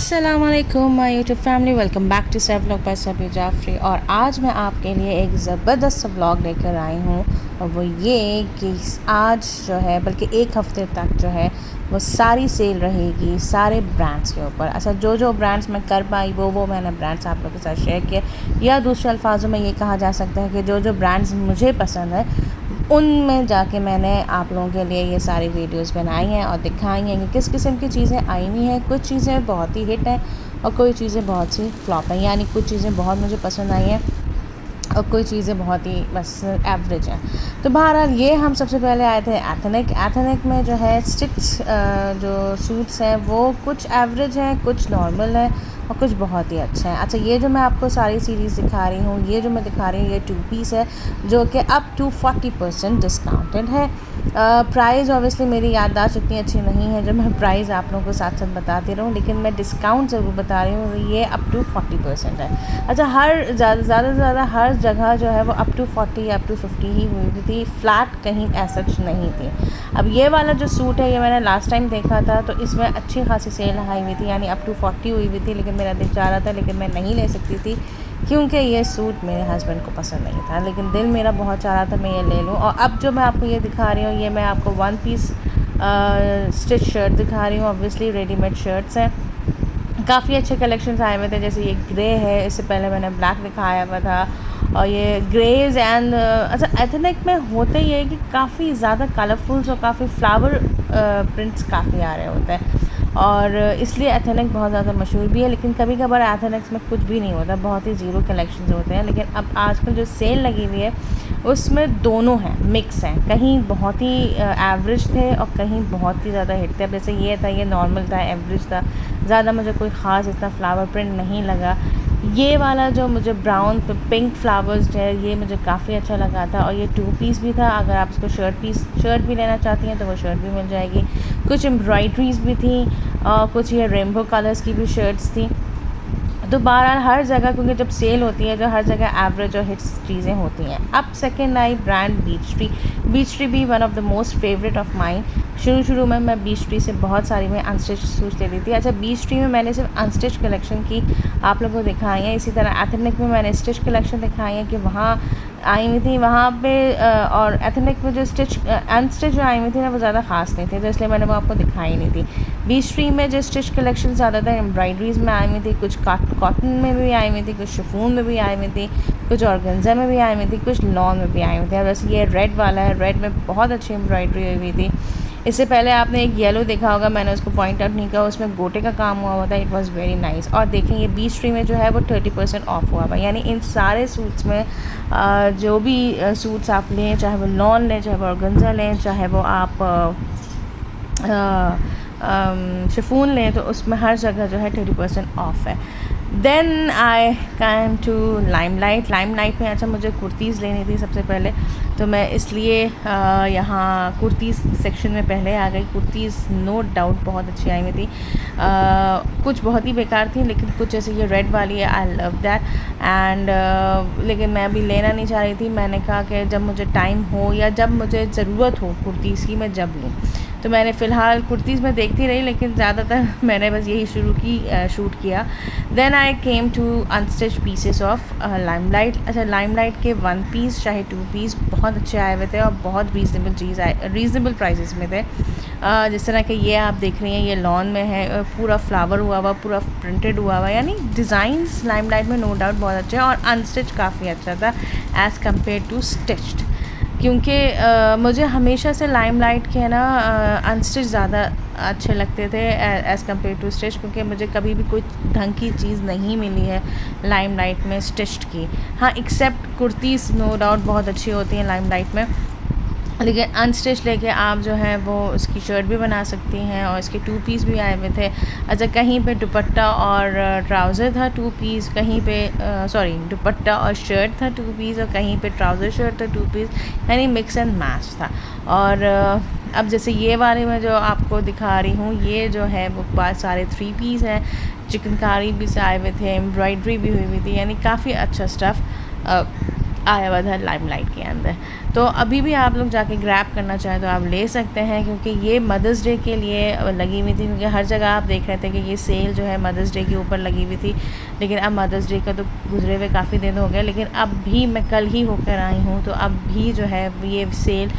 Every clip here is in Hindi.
अस्सलामुअलैकुम my YouTube family, welcome back to safe vlog by Sabi Jafri. और आज मैं आपके लिए एक ज़बरदस्त व्लॉग लेकर आई हूँ, और वो ये कि आज जो है बल्कि एक हफ़्ते तक जो है वो सारी सेल रहेगी सारे ब्रांड्स के ऊपर। अच्छा, जो ब्रांड्स मैं कर पाई वो मैंने ब्रांड्स आप लोगों के साथ शेयर किए, या दूसरे अल्फाजों में ये कहा जा सकता है कि जो ब्रांड्स मुझे पसंद है उनमें जाके मैंने आप लोगों के लिए ये सारी वीडियोस बनाई हैं और दिखाई हैं कि किस किस्म की चीज़ें आई हुई हैं। कुछ चीज़ें बहुत ही हिट हैं और कोई चीज़ें बहुत सी फ्लॉप हैं, यानी कुछ चीज़ें बहुत मुझे पसंद आई हैं और कोई चीज़ें बहुत ही बस एवरेज हैं। तो बहरहाल ये हम सबसे पहले आए थे एथनिक में जो है स्टिच जो सूट्स हैं वो कुछ एवरेज हैं, कुछ नॉर्मल हैं और कुछ बहुत ही अच्छे हैं। अच्छा, ये जो मैं आपको सारी सीरीज़ दिखा रही हूँ, ये जो मैं दिखा रही हूँ ये 2 पीस है जो कि अप टू 40% डिस्काउंटेड है। प्राइस ऑब्वियसली मेरी याददाश्त इतनी अच्छी नहीं है जो मैं प्राइस आप लोगों को साथ साथ बताती रहूँ, लेकिन मैं डिस्काउंट ज़रूर बता रही हूँ। ये अप टू 40% है। अच्छा, हर ज़्यादा से ज़्यादा हर जगह जो है वो अप टू 40 अप टू 50 ही हुई थी, फ्लैट कहीं ऐसा नहीं थी। अब ये वाला जो सूट है ये मैंने लास्ट टाइम देखा था तो इसमें अच्छी खासी सेल आई हुई थी, यानी अप टू 40 हुई हुई थी, लेकिन मेरा दिल चाह रहा था लेकिन मैं नहीं ले सकती थी क्योंकि ये सूट मेरे हस्बैंड को पसंद नहीं था, लेकिन दिल मेरा बहुत चाह रहा था मैं ये ले लूँ। और अब जो मैं आपको ये दिखा रही हूँ ये मैं आपको 1 पीस स्टिच शर्ट दिखा रही हूँ। ऑब्वियसली रेडीमेड शर्ट्स हैं, काफ़ी अच्छे कलेक्शंस आए हुए थे। जैसे ये ग्रे है, इससे पहले मैंने ब्लैक दिखाया हुआ था, और ये ग्रेज एंड अच्छा एथनिक में होते ही है कि काफ़ी ज़्यादा कलरफुल्स और काफ़ी फ्लावर प्रिंट्स काफ़ी आ रहे होते हैं, और इसलिए एथनिक बहुत ज़्यादा मशहूर भी है। लेकिन कभी कभार एथनिक्स में कुछ भी नहीं होता, बहुत ही ज़ीरो कलेक्शंस होते हैं। लेकिन अब आजकल जो सेल लगी हुई है उसमें दोनों हैं, मिक्स हैं, कहीं बहुत ही एवरेज थे और कहीं बहुत ही ज़्यादा हिट थे। अब जैसे ये था, ये नॉर्मल था, एवरेज था, ज़्यादा मुझे कोई ख़ास इतना फ्लावर प्रिंट नहीं लगा। ये वाला जो मुझे ब्राउन पे पिंक फ्लावर्स है ये मुझे काफ़ी अच्छा लगा था, और ये 2 पीस भी था। अगर आप इसको शर्ट भी लेना चाहती हैं तो वो शर्ट भी मिल जाएगी। कुछ एम्ब्रॉयड्रीज़ भी थी और कुछ ये रेनबो कलर्स की भी शर्ट्स थी। तो बहरहाल हर जगह, क्योंकि जब सेल होती है जो हर जगह एवरेज और हिट्स चीज़ें होती हैं। अब सेकंड आई ब्रांड बीच ट्री भी one of the most favourite of mine. शुरू में मैं बीच ट्री से बहुत सारी मैं अनस्टिच सूट्स ले ली थी। अच्छा, बीच ट्री में मैंने सिर्फ अनस्टिच कलेक्शन की आप लोगों को दिखाई है, इसी तरह एथनिक में मैंने स्टिच कलेक्शन दिखाई है कि वहाँ आई हुई थी वहाँ पे, और एथनिक में जो अनस्टिच जो आई हुई थी ना वो ज़्यादा ख़ास नहीं थी, तो इसलिए मैंने वो आपको दिखाई नहीं थी। बीच ट्री में जो स्टिच कलेक्शन ज़्यादातर एम्ब्रॉयडरीज़ में आई हुई थी, कुछ कॉटन में भी आई हुई थी, कुछ शिफॉन में भी आई हुई थी, कुछ ऑर्गेन्जा में भी आई हुई थी, कुछ लॉन में भी आई हुई थी। वैसे ये रेड वाला है, रेड में बहुत अच्छी एम्ब्रॉयडरी हुई थी। इससे पहले आपने एक येलो देखा होगा, मैंने उसको पॉइंट आउट नहीं किया, उसमें गोटे का काम हुआ था। It was very nice. और देखें ये बीच ट्री में जो है वो 30% ऑफ हुआ हुआ, यानी इन सारे सूट्स में जो भी सूट्स आप लें, चाहे वो लॉन लें, चाहे वो ऑर्गेन्जा लें, चाहे वो आप शिफॉन लें, तो उसमें हर जगह जो है 30% ऑफ है। Then I came to Limelight में। अच्छा, मुझे कुर्तीज़ लेनी थी सबसे पहले, तो मैं इसलिए यहाँ कुर्तीज़ सेक्शन में पहले आ गई। कुर्तीज़ नो डाउट बहुत अच्छी आई हुई थी, कुछ बहुत ही बेकार थी, लेकिन कुछ जैसे ये रेड वाली है, आई लव दैट एंड लेकिन मैं अभी लेना नहीं चाह रही थी। मैंने कहा कि जब मुझे टाइम हो या जब मुझे ज़रूरत हो कुर्तीज़ की मैं जब लूँ, तो मैंने फ़िलहाल कुर्तीज़ में देखती रही, लेकिन ज़्यादातर मैंने बस यही शूट किया। Then I came to unstitch pieces of Limelight. अच्छा, लाइमलाइट के 1 पीस चाहे 2 पीस बहुत अच्छे आए हुए थे और बहुत रीज़नेबल प्राइसेस में थे। जिस तरह के ये आप देख रही हैं, ये लॉन में है, पूरा फ्लावर हुआ हुआ, पूरा प्रिंटेड हुआ हुआ, यानी डिज़ाइंस लाइमलाइट में नो डाउट बहुत अच्छे हैं, और अनस्टिच काफ़ी अच्छा था एज़ कम्पेयर टू स्टिच्ड, क्योंकि मुझे हमेशा से लाइमलाइट के ना अनस्टिच ज़्यादा अच्छे लगते थे एज़ कम्पेयर टू स्टिच, क्योंकि मुझे कभी भी कोई ढंग की चीज़ नहीं मिली है लाइमलाइट में स्टिच्ड की। हाँ, एक्सेप्ट कुर्तीज़ नो डाउट बहुत अच्छी होती हैं लाइमलाइट में, लेकिन अनस्टिच लेके आप जो है वो उसकी शर्ट भी बना सकती हैं, और इसके 2 पीस भी आए हुए थे। अच्छा, कहीं पे दुपट्टा और ट्राउज़र था 2 पीस, कहीं पे दुपट्टा और शर्ट था 2 पीस, और कहीं पे ट्राउज़र शर्ट था 2 पीस, यानी मिक्स एंड मैच था। और अब जैसे ये वाले में जो आपको दिखा रही हूँ, ये जो है वो बहुत सारे 3 पीस हैं, चिकनकारी भी से आए हुए थे, एम्ब्रॉयड्री भी हुई थी, यानी काफ़ी अच्छा स्टफ़ आया हुआ था लाइमलाइट के अंदर। तो अभी भी आप लोग जाके ग्रैब करना चाहें तो आप ले सकते हैं, क्योंकि ये मदर्स डे के लिए लगी हुई थी, क्योंकि हर जगह आप देख रहे थे कि ये सेल जो है मदर्स डे के ऊपर लगी हुई थी। लेकिन अब मदर्स डे का तो गुजरे हुए काफ़ी दिन हो गए, लेकिन अब भी मैं कल ही होकर आई हूँ, तो अब भी जो है ये सेल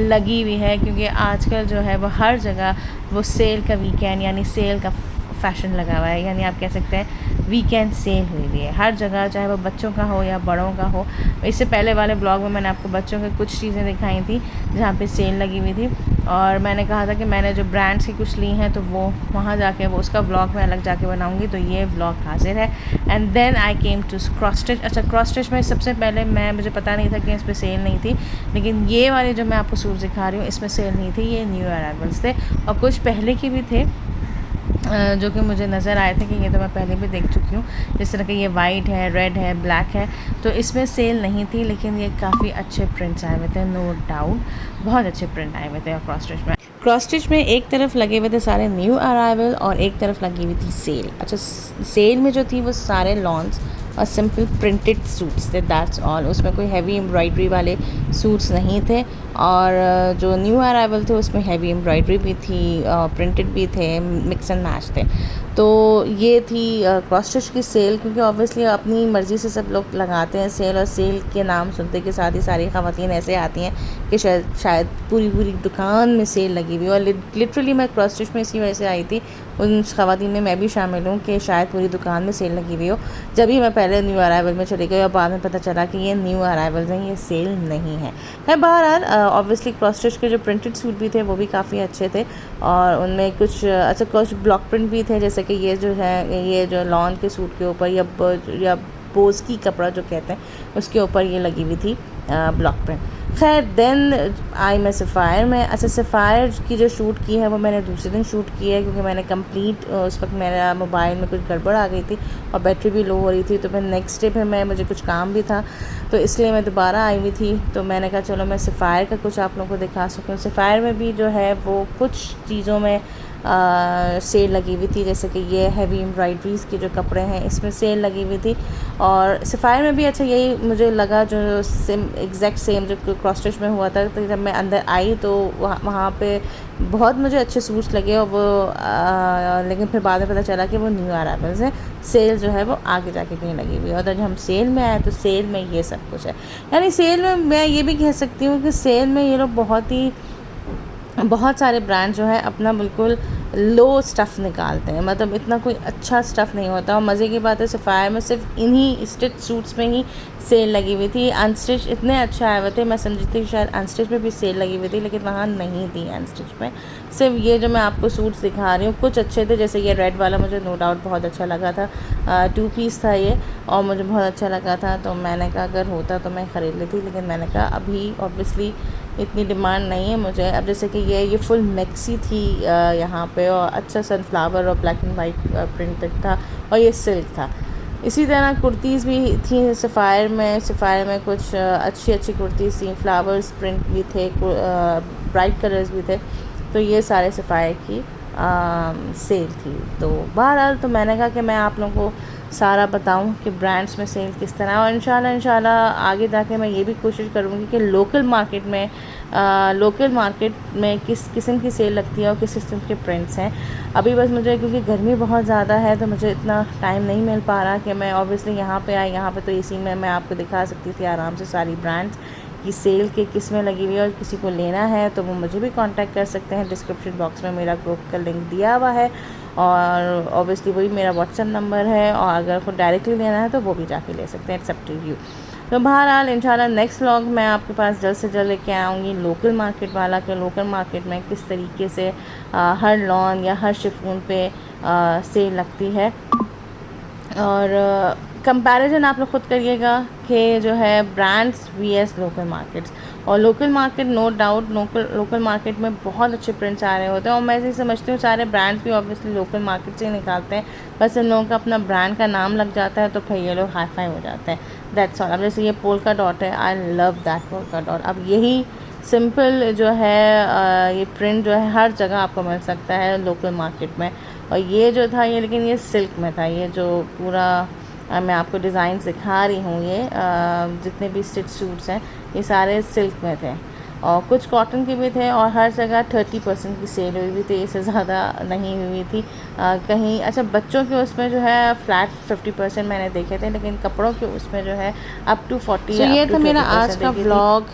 लगी हुई है, क्योंकि आजकल जो है वो हर जगह वो सेल का वीकेंड यानी सेल का फ़ैशन लगा हुआ है, यानी आप कह सकते हैं वीकेंड सेल हुई हुई है हर जगह, चाहे वो बच्चों का हो या बड़ों का हो। इससे पहले वाले ब्लॉग में मैंने आपको बच्चों की कुछ चीज़ें दिखाई थी जहाँ पे सेल लगी हुई थी, और मैंने कहा था कि मैंने जो ब्रांड्स की कुछ ली हैं तो वो वहाँ जाके वो उसका ब्लॉग मैं अलग जाके बनाऊँगी। तो ये ब्लॉग हाजिर है। And then I came to cross stitch. अच्छा, क्रॉस स्टिच में सबसे पहले मुझे पता नहीं था कि इस पर सेल नहीं थी, लेकिन ये वाले जो मैं आपको सूट दिखा रही हूँ इसमें सेल नहीं थी, ये न्यू अराइवल्स थे, और कुछ पहले के भी थे जो कि मुझे नज़र आए थे कि ये तो मैं पहले भी देख चुकी हूँ। जिस तरह के ये वाइट है, रेड है, ब्लैक है, तो इसमें सेल नहीं थी, लेकिन ये काफ़ी अच्छे प्रिंट्स आए हुए थे, नो डाउट बहुत अच्छे प्रिंट आए हुए थे। और क्रॉस स्टिच में एक तरफ लगे हुए थे सारे न्यू अराइवल और एक तरफ लगी हुई थी सेल। अच्छा, सेल में जो थी वो सारे लॉन्स और सिंपल प्रिंटेड सूट्स थे, दैट्स ऑल। उसमें कोई हैवी एम्ब्रॉयडरी वाले सूट्स नहीं थे, और जो न्यू अराइवल थे उसमें हैवी एम्ब्रॉयडरी भी थी, प्रिंटेड भी थे, मिक्स एंड मैच थे। तो ये थी क्रॉस स्टिच की सेल, क्योंकि ऑब्वियसली अपनी मर्ज़ी से सब लोग लगाते हैं सेल, और सेल के नाम सुनते के साथ ही सारी ख़वातीन ऐसे आती हैं कि शायद पूरी दुकान में सेल लगी हुई। और लिटरली मैं क्रॉस स्टिच में इसी वजह से आई थी, उन ख़वातीन में मैं भी शामिल हूँ कि शायद पूरी दुकान में सेल लगी हुई हो। जब ही मैं पहले न्यू अराइवल में चली गई और बाद में पता चला कि ये न्यू अराइवल्स हैं, ये सेल नहीं है। मैं बहरहाल ऑब्वियसली क्रॉस स्टिच के जो प्रिंटेड सूट भी थे वो भी काफ़ी अच्छे थे, और उनमें कुछ ब्लॉक प्रिंट भी थे, जैसे कि ये जो है ये जो लॉन के सूट के ऊपर या बोस की कपड़ा जो कहते हैं उसके ऊपर ये लगी हुई थी ब्लॉक प्रिंट। खैर देन आई मैं सफ़ायर में। अच्छा, सफ़ायर की जो शूट की है वो मैंने दूसरे दिन शूट की है, क्योंकि मैंने कंप्लीट उस वक्त मेरा मोबाइल में कुछ गड़बड़ आ गई थी और बैटरी भी लो हो रही थी, तो मैं नेक्स्ट डे फिर मुझे कुछ काम भी था, तो इसलिए मैं दोबारा आई हुई थी। तो मैंने कहा चलो मैं सफ़ायर का कुछ आप लोगों को दिखा सकूँ। सफ़ायर में भी जो है वो कुछ चीज़ों में सेल लगी हुई थी, जैसे कि ये हैवी एम्ब्रॉयडरीज़ के जो कपड़े हैं इसमें सेल लगी हुई थी। और सफ़ायर में भी अच्छा यही मुझे लगा, जो एग्जैक्ट सेम जो क्रॉस स्टिच में हुआ था। तो जब मैं अंदर आई तो वहाँ पे बहुत मुझे अच्छे सूट्स लगे, और वो लेकिन फिर बाद में पता चला कि वो न्यू अराइवल्स हैं, सेल जो है वो आगे जाके कहीं लगी हुई है। और जब हम सेल में आए तो सेल में ये सब कुछ है, यानी सेल में मैं ये भी कह सकती हूँ कि सेल में ये लोग बहुत सारे ब्रांड जो है अपना बिल्कुल लो स्टफ़ निकालते हैं, मतलब इतना कोई अच्छा स्टफ़ नहीं होता। और मज़े की बात है सफ़ायर में सिर्फ इन्हीं स्टिच सूट्स में ही सेल लगी हुई थी। अनस्टिच इतने अच्छे आए हुए थे, मैं समझती थी शायद अनस्टिच में भी सेल लगी हुई थी, लेकिन वहाँ नहीं थी अनस्टिच में। सिर्फ ये जो मैं आपको सूट्स दिखा रही हूँ कुछ अच्छे थे, जैसे ये रेड वाला मुझे नो डाउट बहुत अच्छा लगा था, 2 पीस था ये और मुझे बहुत अच्छा लगा था। तो मैंने कहा अगर होता तो मैं ख़रीद लेती, लेकिन मैंने कहा अभी ऑब्वियसली इतनी डिमांड नहीं है मुझे। अब जैसे कि ये फुल मैक्सी थी यहाँ पे, और अच्छा सनफ्लावर और ब्लैक एंड वाइट प्रिंटेड था, और ये सिल्क था। इसी तरह कुर्तीज़ भी थी सफ़ायर में कुछ अच्छी कुर्तीज़ थी, फ्लावर्स प्रिंट भी थे, ब्राइट कलर्स भी थे। तो ये सारे सफ़ायर की सेल थी। तो बहरहाल तो मैंने कहा कि मैं आप लोगों को सारा बताऊं कि ब्रांड्स में सेल किस तरह, और इंशाल्लाह आगे जाके मैं ये भी कोशिश करूँगी कि लोकल मार्केट में किस किस्म की सेल लगती है और किस किस्म के प्रिंट्स हैं। अभी बस मुझे क्योंकि गर्मी बहुत ज़्यादा है तो मुझे इतना टाइम नहीं मिल पा रहा कि मैं ऑब्वियसली यहाँ पे आई, यहाँ पे तो इसी में मैं आपको दिखा सकती थी आराम से सारी ब्रांड्स की सेल के किस में लगी हुई है। और किसी को लेना है तो वो मुझे भी कांटेक्ट कर सकते हैं, डिस्क्रिप्शन बॉक्स में मेरा ग्रुप का लिंक दिया हुआ है, और ऑब्वियसली वही मेरा व्हाट्सएप नंबर है, और अगर आपको डायरेक्टली लेना है तो वो भी जाके ले सकते हैं, इट्स अप टू यू। तो बहरहाल इंशाल्लाह नेक्स्ट व्लॉग मैं आपके पास जल्द से जल्द लेके आऊँगी लोकल मार्केट वाला, कि लोकल मार्केट में किस तरीके से हर लॉन या हर शिफॉन पे सेल लगती है। और कंपैरिजन आप लोग खुद करिएगा कि जो है ब्रांड्स वीएस लोकल मार्केट्स। और local market no doubt local market में बहुत अच्छे प्रिंट्स आ रहे होते हैं, और मैं ऐसे समझती हूँ सारे ब्रांड्स भी ऑब्वियसली लोकल मार्केट से ही निकालते हैं, बस इन लोगों का अपना ब्रांड का नाम लग जाता है तो फिर ये लोग हाई फाई हो जाते हैं, दैट्स ऑल। अब जैसे ये पोल्का डॉट है, I love that polka dot. अब यही सिंपल जो है ये प्रिंट जो है हर जगह आपको मिल सकता है लोकल मार्केट में। और ये जो था ये, लेकिन ये सिल्क में था, ये जो पूरा मैं आपको डिज़ाइन दिखा रही हूँ। ये जितने भी स्टिच सूट्स हैं ये सारे सिल्क में थे और कुछ कॉटन के भी थे और हर जगह 30% की सेल हुई हुई थी, इससे ज़्यादा नहीं हुई थी कहीं। अच्छा, बच्चों के उसमें जो है फ्लैट 50% मैंने देखे थे, लेकिन कपड़ों के उसमें जो है अप टू 40। सो ये था मेरा आज का व्लॉग,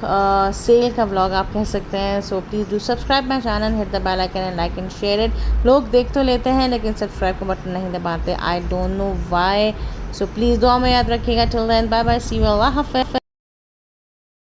सेल का व्लॉग आप कह सकते हैं। So please do subscribe my channel, hit the bell icon and like and share it. लोग देख तो लेते हैं लेकिन सब्सक्राइब का बटन नहीं दबाते, I don't know why. So please दुआ में याद रखिएगा। Till then bye bye, see you, अल्लाह हाफ़िज़।